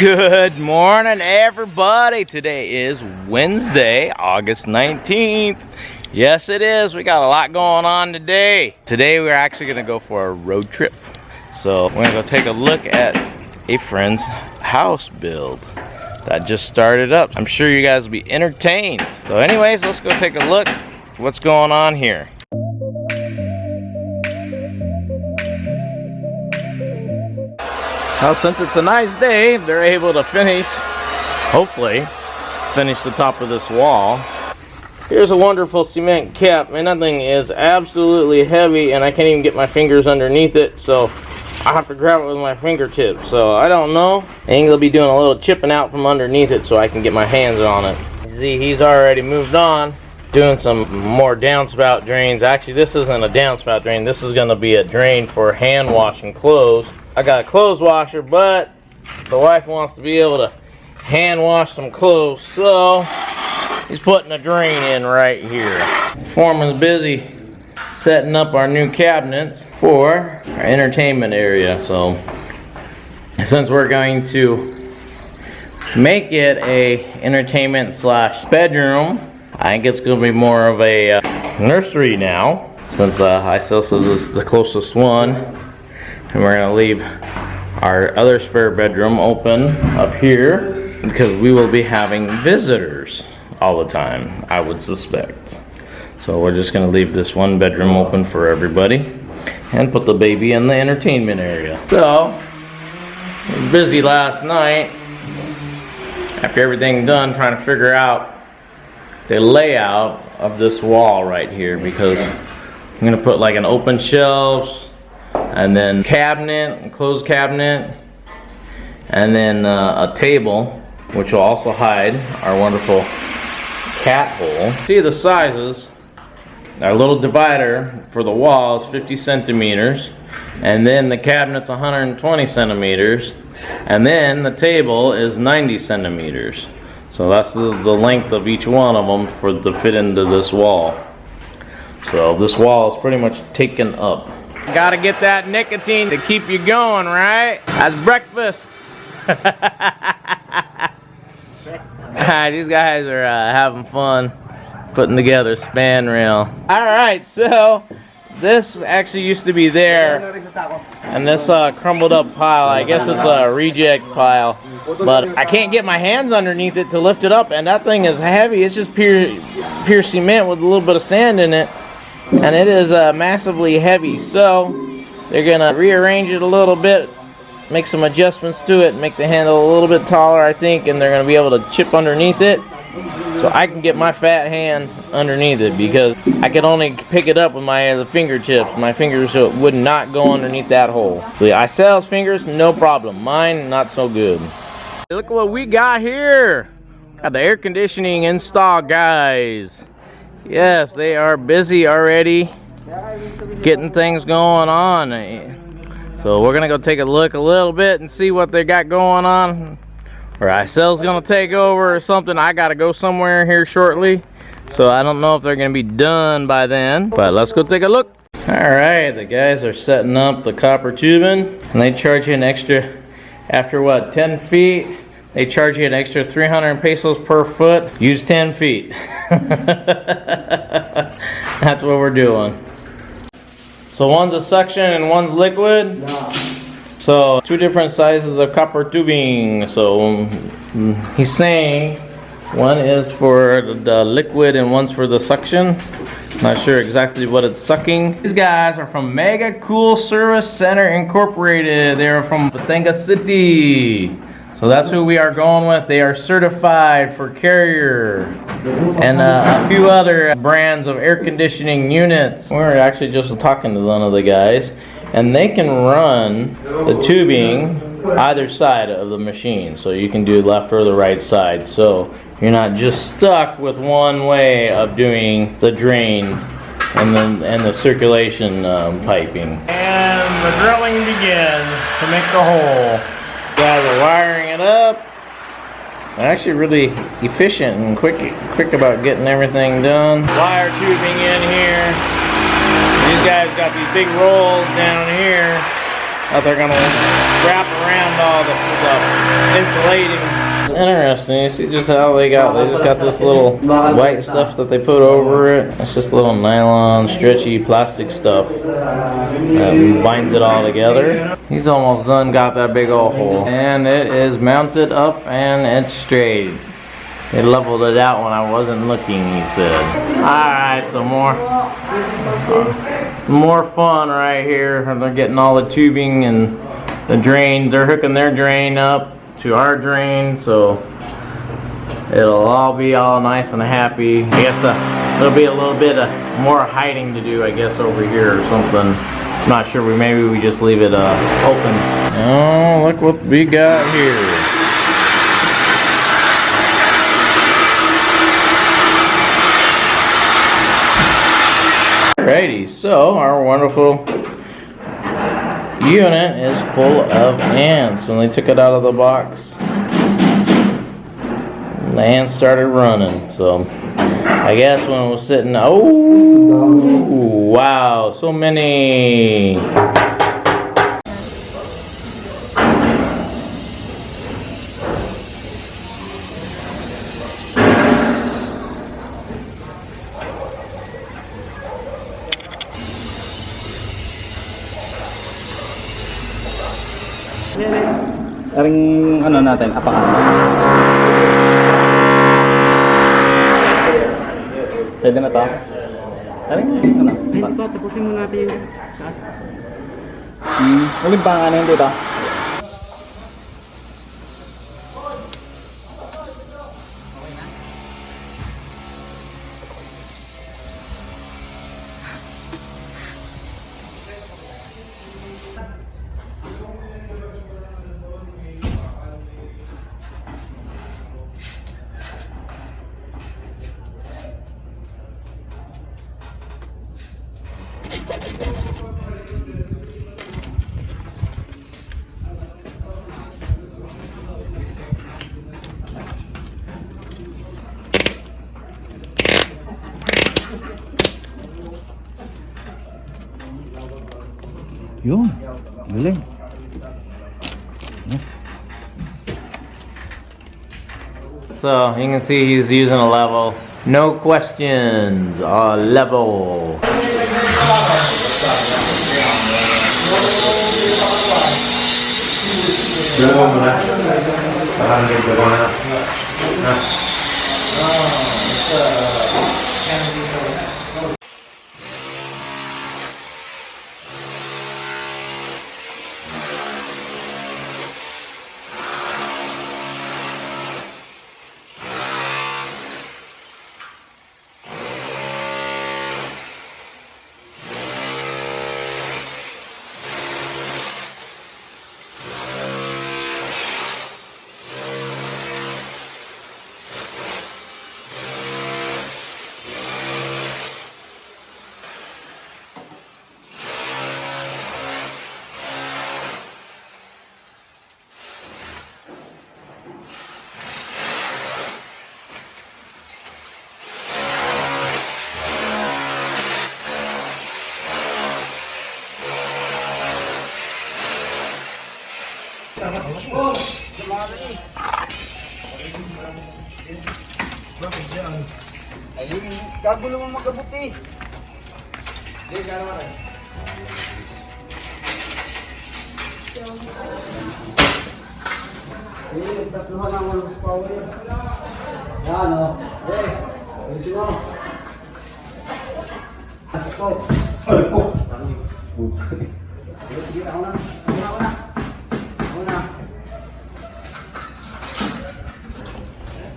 Good morning, everybody. Today is Wednesday, August 19th. Yes, it is. We got a lot going on today. Today, we're actually going to go for a road trip. So, we're going to go take a look at a friend's house build that just started up. I'm sure you guys will be entertained. So, anyways, let's go take a look at what's going on here. Well, since it's a nice day, they're able to hopefully, finish the top of this wall. Here's a wonderful cement cap, and that thing is absolutely heavy, and I can't even get my fingers underneath it, so I have to grab it with my fingertips. So I don't know. I think they'll be doing a little chipping out from underneath it so I can get my hands on it. See, he's already moved on, doing some more downspout drains. Actually, this isn't a downspout drain. This is going to be a drain for hand washing clothes. I got a clothes washer, but the wife wants to be able to hand wash some clothes, so he's putting a drain in right here. Foreman's busy setting up our new cabinets for our entertainment area. So since we're going to make it a entertainment slash bedroom, I think it's going to be more of a nursery now, since Isil says it's the closest one. And we're going to leave our other spare bedroom open up here because we will be having visitors all the time, I would suspect. So we're just going to leave this one bedroom open for everybody and put the baby in the entertainment area. So, we were busy last night after everything done trying to figure out the layout of this wall right here, because I'm going to put like an open shelves, and then cabinet, and closed cabinet, and then a table, which will also hide our wonderful cat hole. See the sizes. Our little divider for the wall is 50 centimeters, and then the cabinet's 120 centimeters, and then the table is 90 centimeters. So that's the length of each one of them to fit into this wall. So this wall is pretty much taken up. Gotta get that nicotine to keep you going, right? That's breakfast. These guys are having fun putting together a span rail. Alright, so this actually used to be there, and this crumbled up pile, I guess it's a reject pile, but I can't get my hands underneath it to lift it up, and that thing is heavy. It's just pure cement with a little bit of sand in it. And it is massively heavy, so they're gonna rearrange it a little bit, make some adjustments to it, make the handle a little bit taller, I think, and they're gonna be able to chip underneath it, so I can get my fat hand underneath it, because I can only pick it up with my fingertips. My fingers would not go underneath that hole. So yeah, Isel's fingers, no problem. Mine, not so good. Look what we got here. Got the air conditioning installed, guys. Yes, they are busy already getting things going on. So we're going to go take a look a little bit and see what they got going on. Or Isel's going to take over or something. I got to go somewhere here shortly. So I don't know if they're going to be done by then. But let's go take a look. Alright, the guys are setting up the copper tubing. And they charge you an extra, after what, 10 feet? They charge you an extra 300 pesos per foot. Use 10 feet. That's what we're doing. So one's a suction and one's liquid. No. So 2 different sizes of copper tubing. So he's saying one is for the liquid and one's for the suction. Not sure exactly what it's sucking. These guys are from Mega Cool Service Center Incorporated. They're from Batangas City. So that's who we are going with. They are certified for Carrier and a few other brands of air conditioning units. We were actually just talking to one of the guys, and they can run the tubing either side of the machine. So you can do left or the right side. So you're not just stuck with one way of doing the drain and the circulation piping. And the drilling begins to make the hole. Guys are wiring it up. They're actually really efficient and quick about getting everything done. Wire tubing in here. These guys got these big rolls down here that they're gonna wrap around all the insulating. Interesting. You see just how they just got this little white stuff that they put over it. It's just little nylon, stretchy plastic stuff that binds it all together. He's almost done, got that big old hole. And it is mounted up and it's straight. They leveled it out when I wasn't looking, he said. Alright, so more fun right here. They're getting all the tubing and the drains. They're hooking their drain up to our drain, so it'll all be all nice and happy. I guess there'll be a little bit more hiding to do, I guess, over here or something. I'm not sure. Maybe we just leave it open. Oh, look what we got here. Alrighty, so our wonderful unit is full of ants. When they took it out of the box, the ants started running. So I guess when it was sitting, oh wow, so many. Aring ano natin, apakan. Pwede na to? Aring ano? Ay, ito, tapusin mo natin yung taas. Ulit pa nga ano dito? Yun, galing. So you can see he's using a level. No questions, a level. Ay, kagulo mo magabuti. Hindi, gano'n rin. Hindi, tatluhan ang walang power yan. Yan, o. Hey, ayusin mo. Ako. Ako. Sige, ako na. Ako na.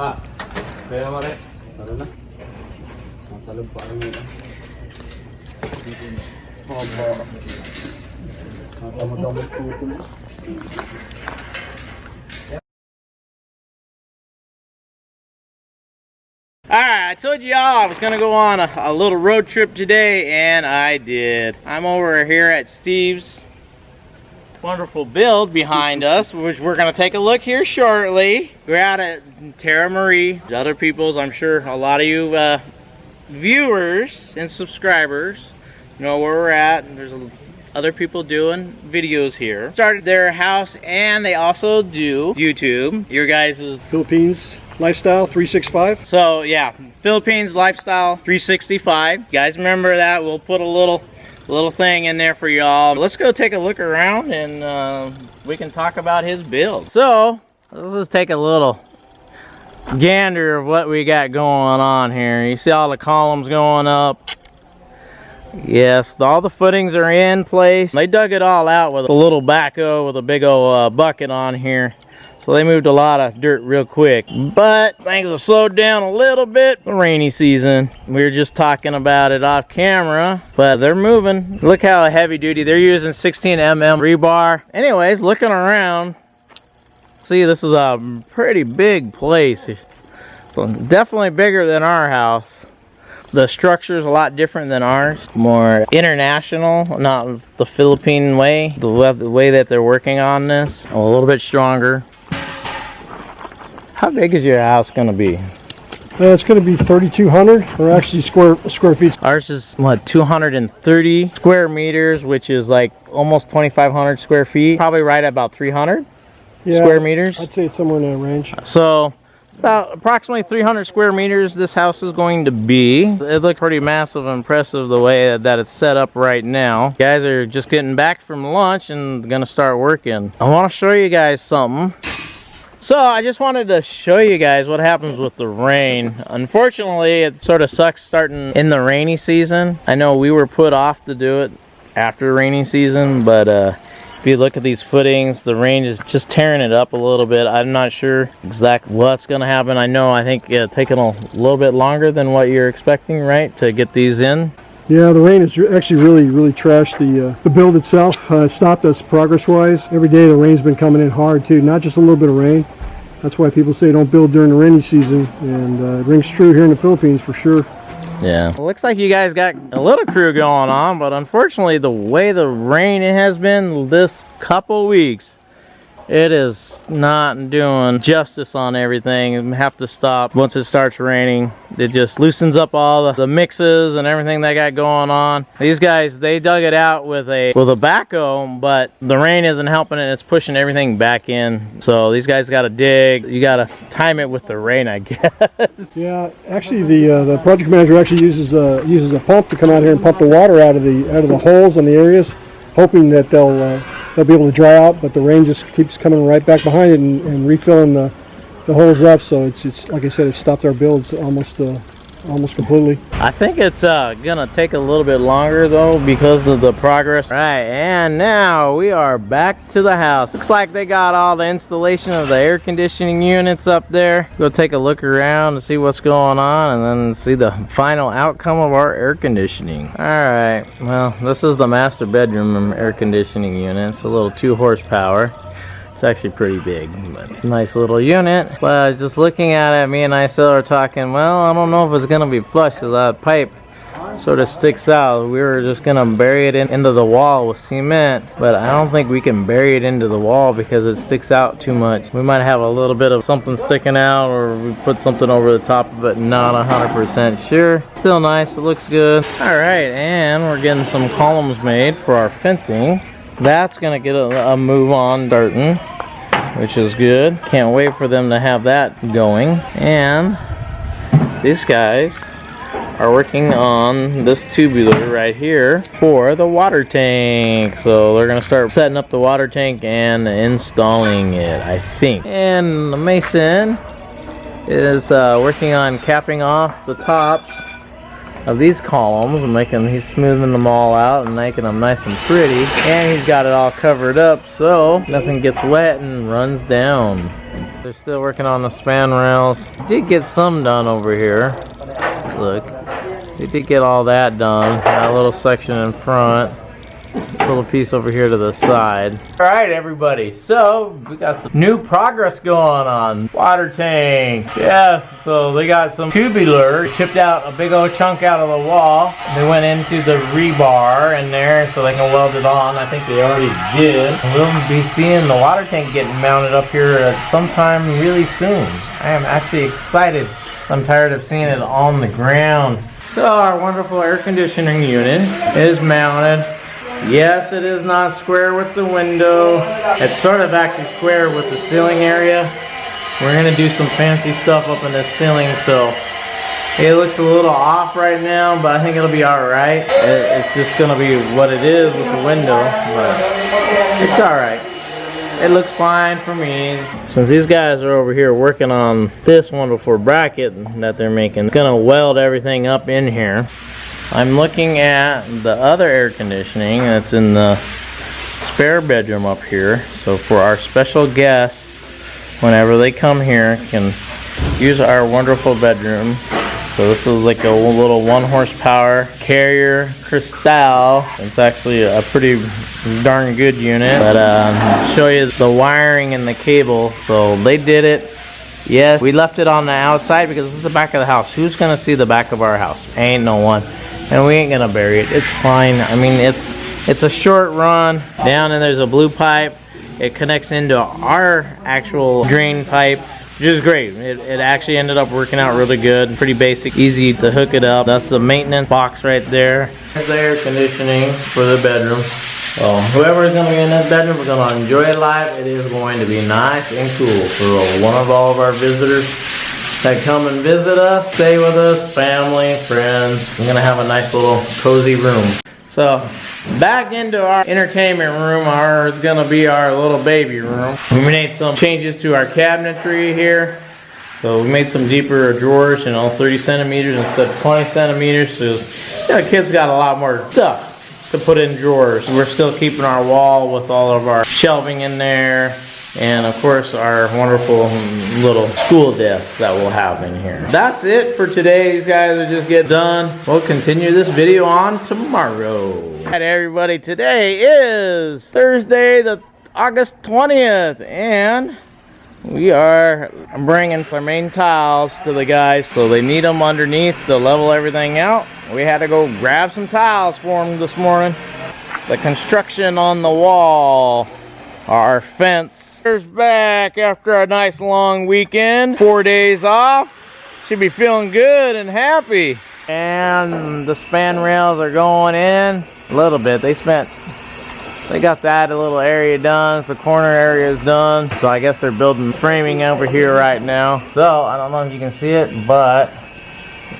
Ha, kaya mo rin. Tara na. Matalog pa rin nila. Opo. Matamad-tamad puto mo. Alright, I told y'all I was going to go on a little road trip today, and I did. I'm over here at Steve's wonderful build behind us, which we're going to take a look here shortly. We're out at Terra Marie. Other people's, I'm sure a lot of you viewers and subscribers know where we're at. There's other people doing videos here. Started their house, and they also do YouTube. Your guys' Philippines Lifestyle 365. So yeah, Philippines Lifestyle 365. You guys remember that? We'll put a little thing in there for y'all. Let's go take a look around, and we can talk about his build. So let's just take a little gander of what we got going on here. You see all the columns going up. Yes, all the footings are in place. They dug it all out with a little backhoe with a big old bucket on here. So they moved a lot of dirt real quick. But things have slowed down a little bit. The rainy season. We were just talking about it off camera. But they're moving. Look how heavy duty. They're using 16mm rebar. Anyways, looking around. See, this is a pretty big place. Definitely bigger than our house. The structure is a lot different than ours. More international, not the Philippine way. The way that they're working on this. A little bit stronger. How big is your house going to be? It's going to be 3,200, or actually square feet. Ours is, what, 230 square meters, which is like almost 2,500 square feet. Probably right at about 300 square meters. I'd say it's somewhere in that range. So, about approximately 300 square meters this house is going to be. It looks pretty massive and impressive the way that it's set up right now. You guys are just getting back from lunch and going to start working. I want to show you guys something. So I just wanted to show you guys what happens with the rain. Unfortunately, it sort of sucks starting in the rainy season. I know we were put off to do it after rainy season, but if you look at these footings, the rain is just tearing it up a little bit. I'm not sure exactly what's going to happen. I think it's taking a little bit longer than what you're expecting, right, to get these in. Yeah, the rain has actually really trashed the build itself. Stopped us progress-wise. Every day the rain's been coming in hard too, not just a little bit of rain. That's why people say don't build during the rainy season, and it rings true here in the Philippines for sure. Yeah. It looks like you guys got a little crew going on, but unfortunately the way the rain has been this couple weeks, it is not doing justice on everything. You have to stop once it starts raining. It just loosens up all the mixes and everything they got going on. These guys, they dug it out with a backhoe, but the rain isn't helping it. It's pushing everything back in. So these guys got to dig. You got to time it with the rain, I guess. Yeah, actually the project manager actually uses a pump to come out here and pump the water out of the holes in the areas, hoping that they'll be able to dry out, but the rain just keeps coming right back behind it and refilling the holes up. So it's like I said, it stopped our builds almost completely. I think it's gonna take a little bit longer though because of the progress. Right, and now we are back to the house. Looks like they got all the installation of the air conditioning units up there. Go take a look around and see what's going on, and then see the final outcome of our air conditioning. Alright, well, this is the master bedroom air conditioning unit. It's a little 2 horsepower. It's actually pretty big, but it's a nice little unit. But I was just looking at it, me and Isel are talking, well, I don't know if it's gonna be flush, because that pipe sort of sticks out. We were just gonna bury it into the wall with cement, but I don't think we can bury it into the wall because it sticks out too much. We might have a little bit of something sticking out, or we put something over the top of it, not 100% sure. Still nice, it looks good. Alright, and we're getting some columns made for our fencing. That's gonna get a move on starting, which is good. Can't wait for them to have that going. And these guys are working on this tubular right here for the water tank. So they're gonna start setting up the water tank and installing it, I think. And the mason is working on capping off the tops of these columns and he's smoothing them all out and making them nice and pretty, and he's got it all covered up so nothing gets wet and runs down. They're still working on the span rails. Did get some done over here. Look, they did get all that done. That little section in front, this little piece over here to the side. Alright everybody, so we got some new progress going on. Water tank, yes, so they got some tubular, chipped out a big old chunk out of the wall. They went into the rebar in there so they can weld it on. I think they already did. We'll be seeing the water tank getting mounted up here sometime really soon. I am actually excited. I'm tired of seeing it on the ground. So our wonderful air conditioning unit is mounted Yes, it is not square with the window. It's sort of actually square with the ceiling area. We're gonna do some fancy stuff up in the ceiling, so it looks a little off right now, but I think it'll be alright. It's just gonna be what it is with the window, but it's alright. It looks fine for me. Since these guys are over here working on this wonderful bracket that they're making, gonna weld everything up in here. I'm looking at the other air conditioning that's in the spare bedroom up here. So for our special guests, whenever they come here, can use our wonderful bedroom. So this is like a little 1 horsepower Carrier Cristal. It's actually a pretty darn good unit. But I'll show you the wiring and the cable. So they did it. Yes, we left it on the outside because this is the back of the house. Who's gonna see the back of our house? Ain't no one. And we ain't gonna bury it. It's fine. I mean, it's a short run. Down and there's a blue pipe. It connects into our actual drain pipe, which is great. It actually ended up working out really good. Pretty basic, easy to hook it up. That's the maintenance box right there. There's the air conditioning for the bedroom. So whoever is going to be in this bedroom is going to enjoy life. It is going to be nice and cool for one of all of our visitors that come and visit us, stay with us, family, friends. We're going to have a nice little cozy room. So back into our entertainment room, is going to be our little baby room. We made some changes to our cabinetry here. So we made some deeper drawers, 30 centimeters instead of 20 centimeters. So kids got a lot more stuff to put in drawers. We're still keeping our wall with all of our shelving in there. And of course our wonderful little school desk that we'll have in here. That's it for today. These guys will just get done. We'll continue this video on tomorrow. Alright everybody, today is Thursday the August 20th and we are bringing our main tiles to the guys, so they need them underneath to level everything out. We had to go grab some tiles for them this morning. The construction on the wall, our fence is back after a nice long weekend, 4 days off. Should be feeling good and happy. And the span rails are going in a little bit. They got that little area done. The corner area is done. So I guess they're building framing over here right now. So I don't know if you can see it, but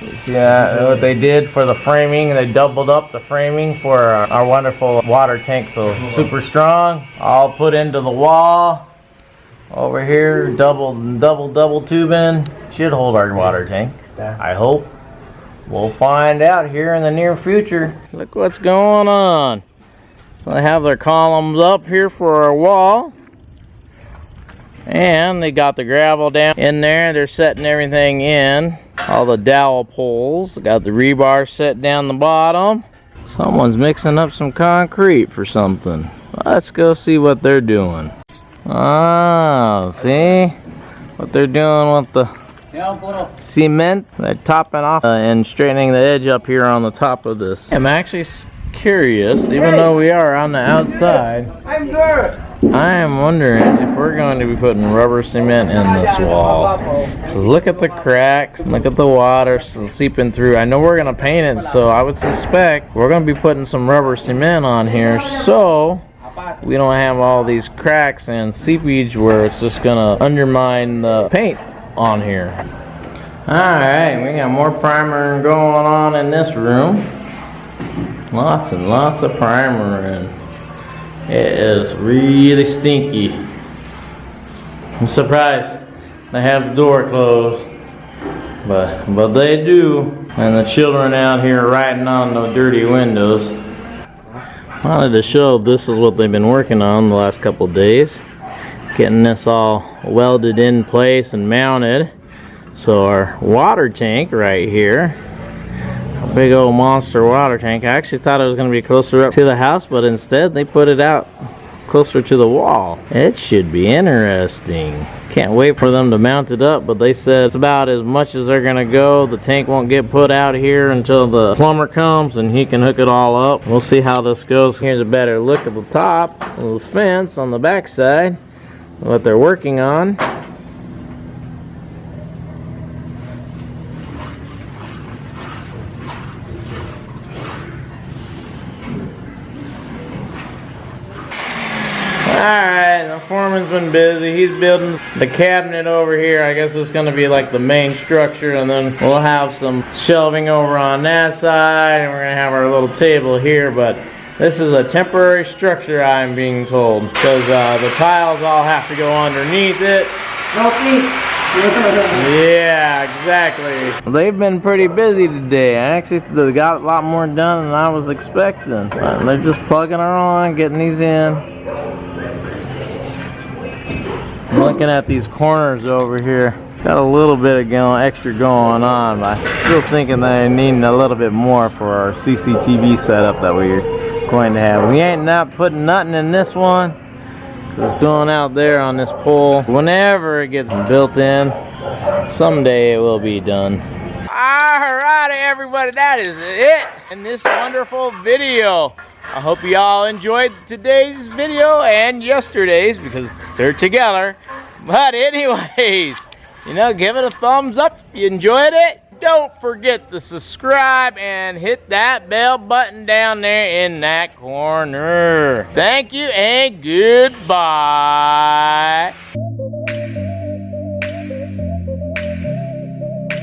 you see what they did for the framing. They doubled up the framing for our wonderful water tank. So super strong. All put into the wall. Over here, double tubing. Should hold our water tank, I hope. We'll find out here in the near future. Look what's going on. So they have their columns up here for our wall. And they got the gravel down in there. They're setting everything in. All the dowel poles. Got the rebar set down the bottom. Someone's mixing up some concrete for something. Let's go see what they're doing. Oh, see what they're doing with the cement. They're topping off and straightening the edge up here on the top of this. I'm actually curious, even though we are on the outside, I am wondering if we're going to be putting rubber cement in this wall. Look at the cracks, look at the water seeping through. I know we're going to paint it, so I would suspect we're going to be putting some rubber cement on here, so we don't have all these cracks and seepage where it's just gonna undermine the paint on here. Alright, we got more primer going on in this room. Lots and lots of primer, and it is really stinky. I'm surprised they have the door closed, but they do. And the children out here writing on the dirty windows. Wanted to show this is what they've been working on the last couple days, getting this all welded in place and mounted. So our water tank right here, a big old monster water tank. I actually thought it was going to be closer up to the house, but instead they put it out closer to the wall. It should be interesting. Can't wait for them to mount it up, but they said it's about as much as they're gonna go. The tank won't get put out here until the plumber comes and he can hook it all up. We'll see how this goes. Here's a better look at the top of the fence on the back side, what they're working on. been busy. He's building the cabinet over here. I guess it's going to be like the main structure, and then we'll have some shelving over on that side, and we're going to have our little table here, but this is a temporary structure, I'm being told, because the tiles all have to go underneath it. Yeah, exactly. They've been pretty busy today. I actually got a lot more done than I was expecting. They're just plugging her on, getting these in. I'm looking at these corners over here. Got a little bit of extra going on, but I'm still thinking that I need a little bit more for our CCTV setup that we're going to have. We ain't not putting nothing in this one. It's going out there on this pole. Whenever it gets built in, someday it will be done. Alrighty, everybody, that is it in this wonderful video. I hope you all enjoyed today's video and yesterday's because they're together. But anyways, you know, give it a thumbs up if you enjoyed it. Don't forget to subscribe and hit that bell button down there in that corner. Thank you and goodbye.